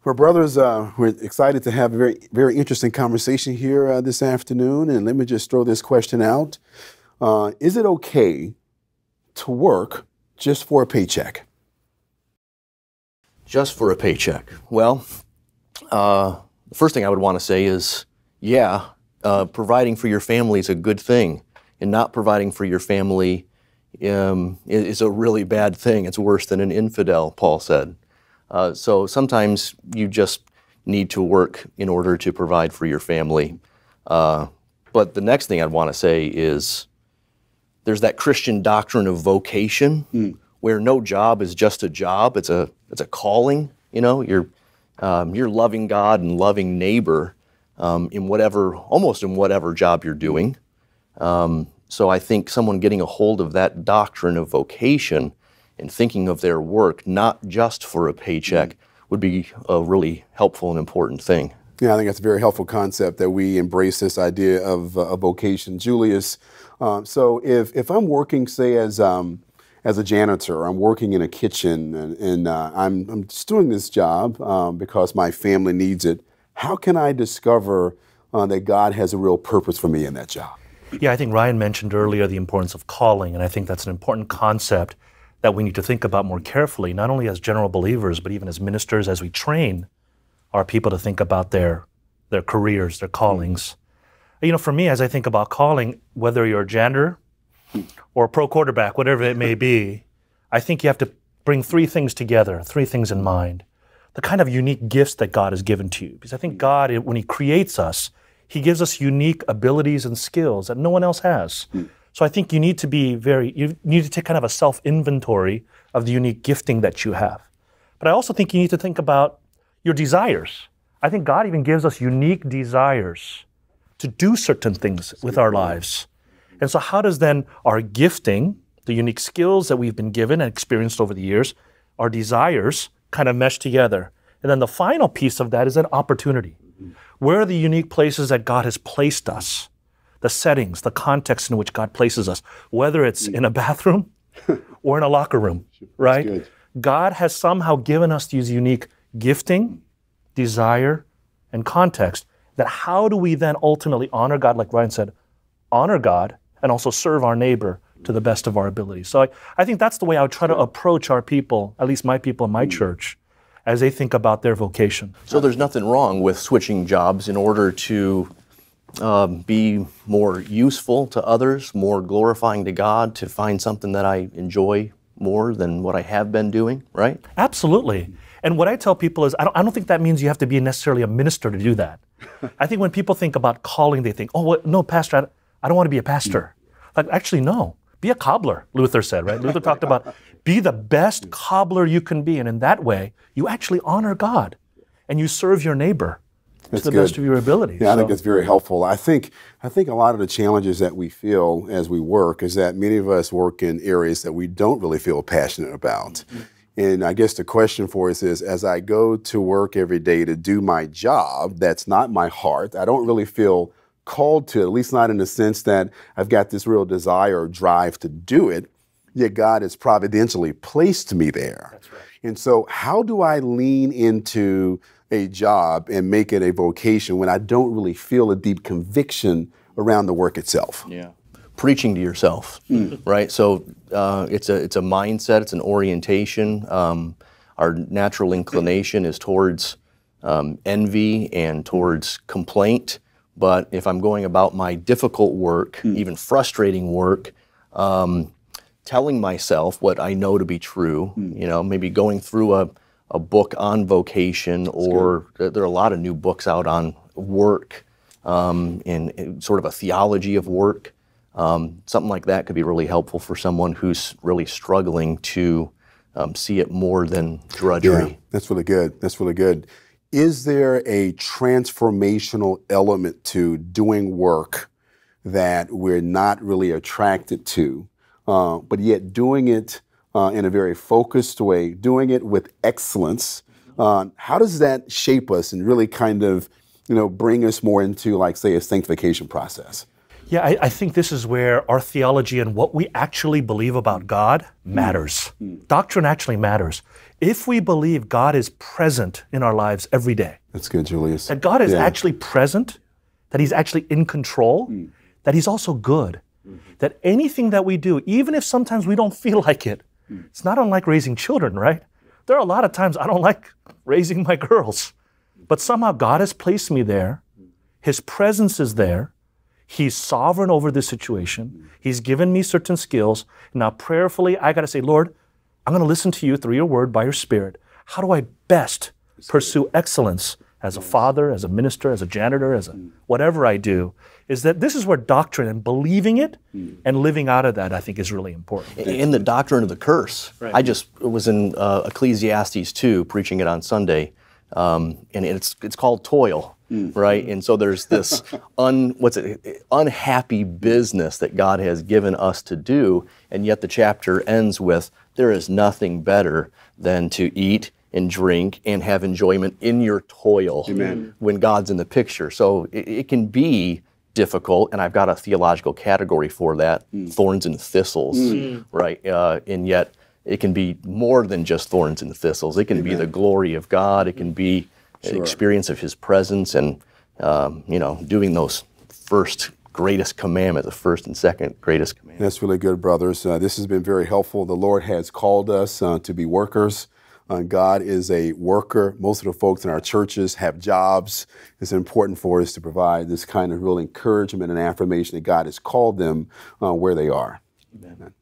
Well, brothers, we're excited to have a very interesting conversation here this afternoon. And let me just throw this question out. Is it okay to work just for a paycheck? Just for a paycheck? Well, the first thing I would want to say is, yeah, providing for your family is a good thing. And not providing for your family is a really bad thing. It's worse than an infidel, Paul said. So sometimes you just need to work in order to provide for your family. But the next thing I'd want to say is there's that Christian doctrine of vocation, where no job is just a job. It's a calling. You know, you're loving God and loving neighbor almost in whatever job you're doing. So I think someone getting a hold of that doctrine of vocation and thinking of their work not just for a paycheck would be a really helpful and important thing. Yeah, I think that's a very helpful concept that we embrace this idea of vocation. Julius, so if I'm working, say, as a janitor, I'm working in a kitchen and I'm just doing this job because my family needs it, how can I discover that God has a real purpose for me in that job? Yeah, I think Ryan mentioned earlier the importance of calling, and I think that's an important concept that we need to think about more carefully, not only as general believers, but even as ministers, as we train our people to think about their careers, their callings. You know, for me, as I think about calling, whether you're a janitor or a pro quarterback, whatever it may be, I think you have to bring three things together, three things in mind. The kind of unique gifts that God has given to you. Because I think God, when He creates us, He gives us unique abilities and skills that no one else has. So I think you need to take kind of a self-inventory of the unique gifting that you have. But I also think you need to think about your desires. I think God even gives us unique desires to do certain things with our lives. And so how does then our gifting, the unique skills that we've been given and experienced over the years, our desires kind of mesh together? And then the final piece of that is an opportunity. Where are the unique places that God has placed us? The settings, the context in which God places us, whether it's in a bathroom or in a locker room, right? God has somehow given us these unique gifting, desire, and context that how do we then ultimately honor God, like Ryan said, honor God and also serve our neighbor to the best of our ability. So I think that's the way I would try to approach our people, at least my people in my church, as they think about their vocation. So there's nothing wrong with switching jobs in order to be more useful to others, more glorifying to God, to find something that I enjoy more than what I have been doing, right? Absolutely. And what I tell people is, I don't think that means you have to be necessarily a minister to do that. I think when people think about calling, they think, oh, no, pastor, I don't want to be a pastor. Like, actually, no. Be a cobbler, Luther said, right? Luther talked about be the best cobbler you can be. And in that way, you actually honor God and you serve your neighbor to the best of your ability. Yeah, I think that's very helpful. I think a lot of the challenges that we feel as we work is that many of us work in areas that we don't really feel passionate about. And I guess the question for us is, as I go to work every day to do my job, that's not my heart. I don't really feel called to it, at least not in the sense that I've got this real desire or drive to do it, yet God has providentially placed me there. That's right. And so how do I lean into a job and make it a vocation when I don't really feel a deep conviction around the work itself? Yeah. Preaching to yourself, right? So it's a mindset, it's an orientation. Our natural inclination is towards envy and towards complaint. But if I'm going about my difficult work, even frustrating work, telling myself what I know to be true, you know, maybe going through a book on vocation, or there are a lot of new books out on work and sort of a theology of work. Something like that could be really helpful for someone who's really struggling to see it more than drudgery. Yeah, that's really good. That's really good. Is there a transformational element to doing work that we're not really attracted to, but yet doing it in a very focused way, doing it with excellence? How does that shape us and really kind of, bring us more into, like, say, a sanctification process? Yeah, I think this is where our theology and what we actually believe about God matters. Doctrine actually matters. If we believe God is present in our lives every day, That's good, Julius. that God is actually present, that He's actually in control, that He's also good, that anything that we do, even if sometimes we don't feel like it, it's not unlike raising children, right? There are a lot of times I don't like raising my girls, but somehow God has placed me there. His presence is there. He's sovereign over this situation. He's given me certain skills. Now, prayerfully, I got to say, Lord, I'm going to listen to you through your word by your Spirit. How do I best pursue excellence as a father, as a minister, as a janitor, as a whatever I do? Is that this is where doctrine and believing it and living out of that, I think, is really important. In the doctrine of the curse, I just was in Ecclesiastes 2, preaching it on Sunday, and it's called toil. Right, and so there's this unhappy business that God has given us to do, and yet the chapter ends with, there is nothing better than to eat and drink and have enjoyment in your toil. Amen. When God's in the picture. So it can be difficult, and I've got a theological category for that, thorns and thistles, right, and yet it can be more than just thorns and thistles. It can be the glory of God. It can be experience of His presence, and doing those first greatest commandment, the first and second greatest commandment. That's really good, brothers. This has been very helpful. The Lord has called us to be workers. God is a worker. Most of the folks in our churches have jobs. It's important for us to provide this kind of real encouragement and affirmation that God has called them where they are. Amen.